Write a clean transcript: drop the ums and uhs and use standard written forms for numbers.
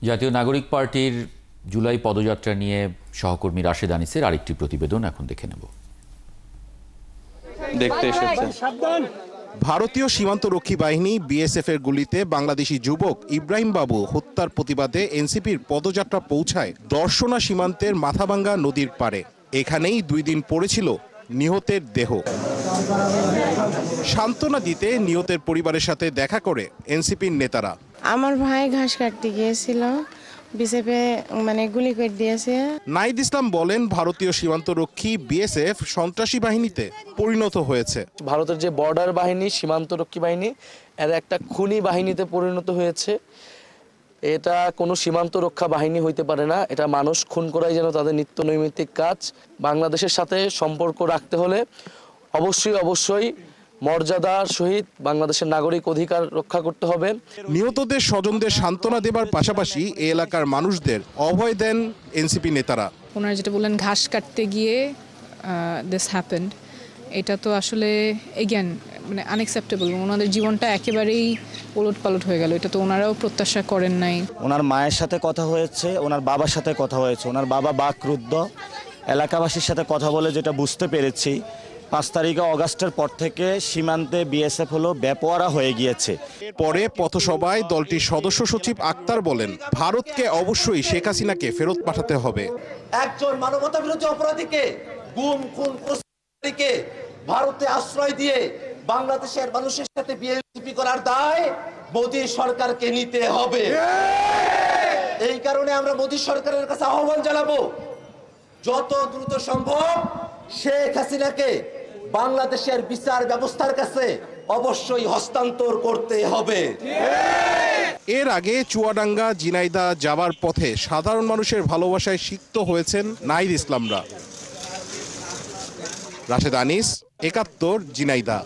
জাতীয় নাগরিক পার্টির জুলাই পদযাত্রা নিয়ে সহকর্মী রাশেদ আনিসের আরেকটি প্রতিবেদন এখন দেখে নেব। দেখতে এসেছে ভারতীয় সীমান্তরক্ষী বাহিনী বিএসএফ এর গুলিতে বাংলাদেশি যুবক ইব্রাহিম বাবু হত্যার প্রতিবাদে এনসিপির পদযাত্রা পৌঁছায় দর্শনা সীমান্তের মাথাভাঙ্গা নদীর পাড়ে। এখানেই 2 দিন পড়েছিল নিহতের দেহ। সান্ত্বনা দিতে নিহতের পরিবারের সাথে দেখা করে এনসিপির নেতারা। আমার ভাই ঘাস কাটতে গিয়েছিল, বিএসএফে গুলি করে দিয়েছে। নাহিদ ইসলাম বলেন, ভারতীয় সীমান্তরক্ষী বিএসএফ সন্ত্রাসী বাহিনীতে পরিণত হয়েছে। ভারতের যে বর্ডার বাহিনী, সীমান্তরক্ষী বাহিনী, এর একটা খুনি বাহিনীতে পরিণত হয়েছে। এটা কোনো সীমান্ত রক্ষা বাহিনী হইতে পারে না। এটা মানুষ খুন করাই যেন তাদের নিত্য নৈমিত্তিক কাজ। বাংলাদেশের সাথে সম্পর্ক রাখতে হলে অবশ্যই মর্যাদার সহিত বাংলাদেশের নাগরিক অধিকার রক্ষা করতে হবে। নিহতদের স্বজনদের সান্ত্বনা দেবার পাশাপাশি এই এলাকার মানুষদের অভয় দেন এনসিপি নেতারা। ওনারা যেটা বললেন ঘাস কাটতে গিয়ে দিস হ্যাপেন্ড, এটা তো আসলে এগেন আনএক্সেপ্টেবল। ওনাদের জীবনটা একেবারেই ওলটপালট হয়ে গেল। এটা তো ওনারাও প্রত্যাশা করেন নাই। ওনার মায়ের সাথে কথা হয়েছে, ওনার বাবার সাথে কথা হয়েছে। ওনার বাবা বাকরুদ্ধ। এলাকাবাসীর সাথে কথা বলে যেটা বুঝতে পেরেছি, 5 তারিখে অগাস্টের পর থেকে সীমান্তে বিএসএফ হলো বেপরোয়া হয়ে গিয়েছে। পরে পথসভায় দলটির সদস্য সচিব আক্তার বলেন, ভারতকে অবশ্যই শেখ হাসিনাকে ফেরত পাঠাতে হবে। একজন মানবতা বিরোধী অপরাধীকে, গুম খুন প্রস্তুতিকে ভারতে আশ্রয় দিয়ে বাংলাদেশের মানুষের সাথে বিএনপি করার দায় মোদী সরকারকে নিতে হবে। এই কারণে আমরা মোদী সরকারের কাছে আহ্বান জানাবো, যত দ্রুত সম্ভব শেখ হাসিনাকে বাংলাদেশের বিচার ব্যবস্থার কাছে অবশ্যই হস্তান্তর করতে হবে। এর আগে চুয়াডাঙ্গা ঝিনাইদহ যাবার পথে সাধারণ মানুষের ভালোবাসায় সিক্ত হয়েছেন নাহিদ ইসলামরা। রাশেদ আনিস, 71, ঝিনাইদহ।